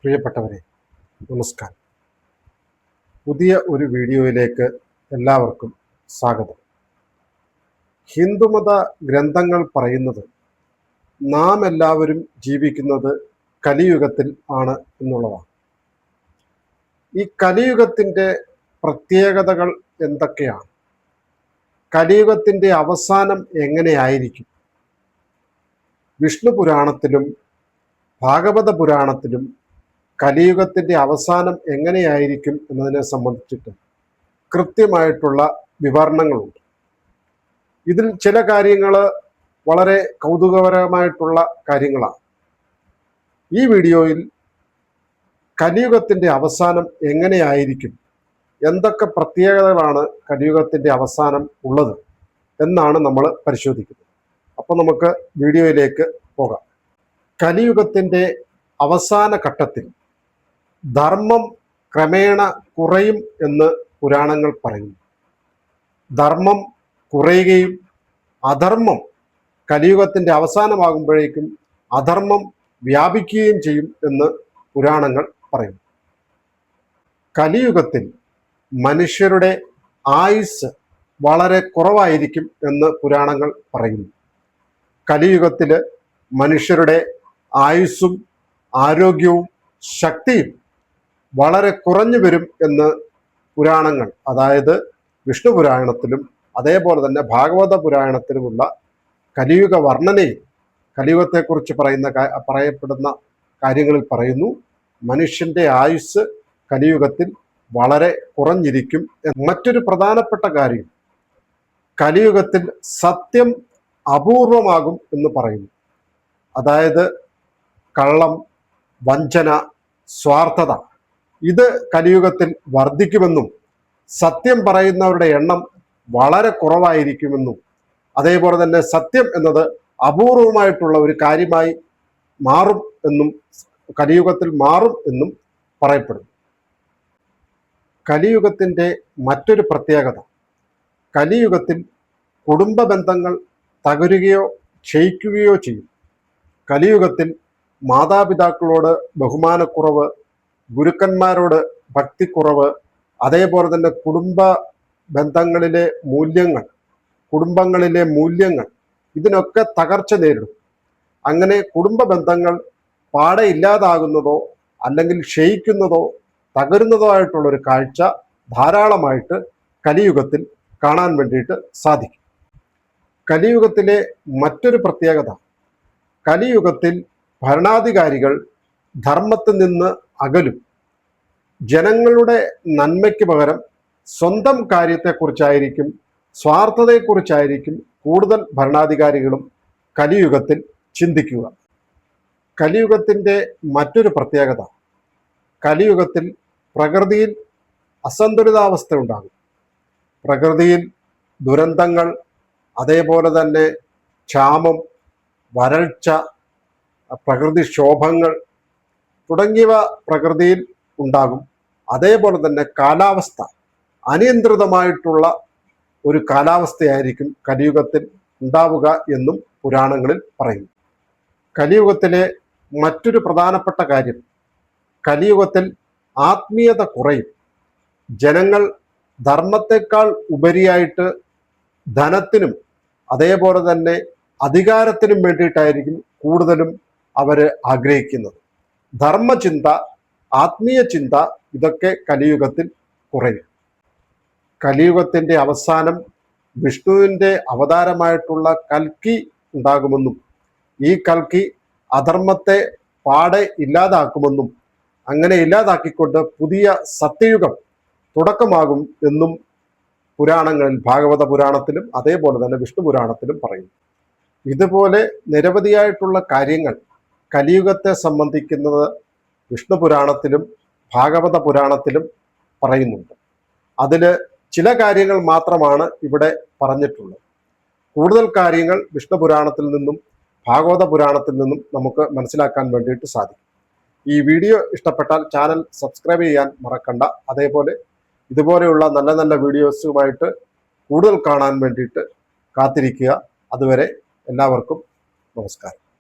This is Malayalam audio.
പ്രിയപ്പെട്ടവരെ, നമസ്കാരം. പുതിയ ഒരു വീഡിയോയിലേക്ക് എല്ലാവർക്കും സ്വാഗതം. ഹിന്ദുമത ഗ്രന്ഥങ്ങൾ പറയുന്നത് നാം എല്ലാവരും ജീവിക്കുന്നത് കലിയുഗത്തിൽ ആണ് എന്നുള്ളതാണ്. ഈ കലിയുഗത്തിൻ്റെ പ്രത്യേകതകൾ എന്തൊക്കെയാണ്? കലിയുഗത്തിൻ്റെ അവസാനം എങ്ങനെയായിരിക്കും? വിഷ്ണു പുരാണത്തിലും ഭാഗവത പുരാണത്തിലും കലിയുഗത്തിൻ്റെ അവസാനം എങ്ങനെയായിരിക്കും എന്നതിനെ സംബന്ധിച്ചിട്ട് കൃത്യമായിട്ടുള്ള വിവരണങ്ങളുണ്ട്. ഇതിൽ ചില കാര്യങ്ങൾ വളരെ കൗതുകപരമായിട്ടുള്ള കാര്യങ്ങളാണ്. ഈ വീഡിയോയിൽ കലിയുഗത്തിൻ്റെ അവസാനം എങ്ങനെയായിരിക്കും, എന്തൊക്കെ പ്രത്യേകതകളാണ് കലിയുഗത്തിൻ്റെ അവസാനം ഉള്ളത് എന്നാണ് നമ്മൾ പരിശോധിക്കുന്നത്. അപ്പോൾ നമുക്ക് വീഡിയോയിലേക്ക് പോകാം. കലിയുഗത്തിൻ്റെ അവസാന ഘട്ടത്തിൽ ധർമ്മം ക്രമേണ കുറയും എന്ന് പുരാണങ്ങൾ പറയുന്നു. ധർമ്മം കുറയുകയും അധർമ്മം കലിയുഗത്തിൻ്റെ അവസാനമാകുമ്പോഴേക്കും അധർമ്മം വ്യാപിക്കുകയും ചെയ്യും എന്ന് പുരാണങ്ങൾ പറയുന്നു. കലിയുഗത്തിൽ മനുഷ്യരുടെ ആയുസ് വളരെ കുറവായിരിക്കും എന്ന് പുരാണങ്ങൾ പറയുന്നു. കലിയുഗത്തിൽ മനുഷ്യരുടെ ആയുസ്സും ആരോഗ്യവും ശക്തിയും വളരെ കുറഞ്ഞു വരും എന്ന് പുരാണങ്ങൾ, അതായത് വിഷ്ണു പുരാണത്തിലും അതേപോലെ തന്നെ ഭാഗവത പുരാണത്തിലുമുള്ള കലിയുഗ വർണ്ണനയിൽ കലിയുഗത്തെക്കുറിച്ച് പറയപ്പെടുന്ന കാര്യങ്ങളിൽ പറയുന്നു. മനുഷ്യൻ്റെ ആയുസ് കലിയുഗത്തിൽ വളരെ കുറഞ്ഞിരിക്കും. മറ്റൊരു പ്രധാനപ്പെട്ട കാര്യം, കലിയുഗത്തിൽ സത്യം അപൂർവമാകും എന്ന് പറയുന്നു. അതായത് കള്ളം, വഞ്ചന, സ്വാർത്ഥത ഇത് കലിയുഗത്തിൽ വർദ്ധിക്കുമെന്നും സത്യം പറയുന്നവരുടെ എണ്ണം വളരെ കുറവായിരിക്കുമെന്നും അതേപോലെ തന്നെ സത്യം എന്നത് അപൂർവമായിട്ടുള്ള ഒരു കാര്യമായി മാറും എന്നും കലിയുഗത്തിൽ മാറും എന്നും പറയപ്പെടുന്നു. കലിയുഗത്തിൻ്റെ മറ്റൊരു പ്രത്യേകത, കലിയുഗത്തിൽ കുടുംബ ബന്ധങ്ങൾ തകരുകയോ ക്ഷയിക്കുകയോ ചെയ്യും. കലിയുഗത്തിൽ മാതാപിതാക്കളോട് ബഹുമാനക്കുറവ്, ഗുരുക്കന്മാരോട് ഭക്തിക്കുറവ്, അതേപോലെ തന്നെ കുടുംബ ബന്ധങ്ങളിലെ മൂല്യങ്ങൾ, കുടുംബങ്ങളിലെ മൂല്യങ്ങൾ ഇതിനൊക്കെ തകർച്ച നേരിടും. അങ്ങനെ കുടുംബ ബന്ധങ്ങൾ പാടെ ഇല്ലാതാകുന്നതോ അല്ലെങ്കിൽ ക്ഷയിക്കുന്നതോ തകരുന്നതോ ആയിട്ടുള്ളൊരു കാഴ്ച ധാരാളമായിട്ട് കലിയുഗത്തിൽ കാണാൻ വേണ്ടിയിട്ട് സാധിക്കും. കലിയുഗത്തിലെ മറ്റൊരു പ്രത്യേകത, കലിയുഗത്തിൽ ഭരണാധികാരികൾ ധർമ്മത്തിൽ നിന്ന് അകലും. ജനങ്ങളുടെ നന്മയ്ക്ക് പകരം സ്വന്തം കാര്യത്തെക്കുറിച്ചായിരിക്കും, സ്വാർത്ഥതയെക്കുറിച്ചായിരിക്കും കൂടുതൽ ഭരണാധികാരികളും കലിയുഗത്തിൽ ചിന്തിക്കുക. കലിയുഗത്തിൻ്റെ മറ്റൊരു പ്രത്യേകത, കലിയുഗത്തിൽ പ്രകൃതിയിൽ അസന്തുലിതാവസ്ഥ ഉണ്ടാകും. പ്രകൃതിയിൽ ദുരന്തങ്ങൾ, അതേപോലെ തന്നെ ക്ഷാമം, വരൾച്ച, പ്രകൃതിക്ഷോഭങ്ങൾ തുടങ്ങിയവ പ്രകൃതിയിൽ ഉണ്ടാകും. അതേപോലെ തന്നെ കാലാവസ്ഥ, അനിയന്ത്രിതമായിട്ടുള്ള ഒരു കാലാവസ്ഥയായിരിക്കും കലിയുഗത്തിൽ ഉണ്ടാവുക എന്നും പുരാണങ്ങളിൽ പറയുന്നു. കലിയുഗത്തിലെ മറ്റൊരു പ്രധാനപ്പെട്ട കാര്യം, കലിയുഗത്തിൽ ആത്മീയത കുറയും. ജനങ്ങൾ ധർമ്മത്തെക്കാൾ ഉപരിയായിട്ട് ധനത്തിനും അതേപോലെ തന്നെ അധികാരത്തിനും വേണ്ടിയിട്ടായിരിക്കും കൂടുതലും അവർ ആഗ്രഹിക്കുന്നത്. ധർമ്മചിന്ത, ആത്മീയ ചിന്ത ഇതൊക്കെ കലിയുഗത്തിൽ കുറയും. കലിയുഗത്തിൻ്റെ അവസാനം വിഷ്ണുവിൻ്റെ അവതാരമായിട്ടുള്ള കൽക്കി ഉണ്ടാകുമെന്നും ഈ കൽക്കി അധർമ്മത്തെ പാടെ ഇല്ലാതാക്കുമെന്നും അങ്ങനെ ഇല്ലാതാക്കിക്കൊണ്ട് പുതിയ സത്യയുഗം തുടക്കമാകും എന്നും പുരാണങ്ങളിൽ, ഭാഗവത പുരാണത്തിലും അതേപോലെ തന്നെ വിഷ്ണു പുരാണത്തിലും പറയുന്നു. ഇതുപോലെ നിരവധിയായിട്ടുള്ള കാര്യങ്ങൾ കലിയുഗത്തെ സംബന്ധിക്കുന്നത് വിഷ്ണു പുരാണത്തിലും ഭാഗവത പുരാണത്തിലും പറയുന്നുണ്ട്. അതിൽ ചില കാര്യങ്ങൾ മാത്രമാണ് ഇവിടെ പറഞ്ഞിട്ടുള്ളത്. കൂടുതൽ കാര്യങ്ങൾ വിഷ്ണു പുരാണത്തിൽ നിന്നും ഭാഗവത പുരാണത്തിൽ നിന്നും നമുക്ക് മനസ്സിലാക്കാൻ വേണ്ടിയിട്ട് സാധിക്കും. ഈ വീഡിയോ ഇഷ്ടപ്പെട്ടാൽ ചാനൽ സബ്സ്ക്രൈബ് ചെയ്യാൻ മറക്കണ്ട. അതേപോലെ ഇതുപോലെയുള്ള നല്ല നല്ല വീഡിയോസുമായിട്ട് കൂടുതൽ കാണാൻ വേണ്ടിയിട്ട് കാത്തിരിക്കുക. അതുവരെ എല്ലാവർക്കും നമസ്കാരം.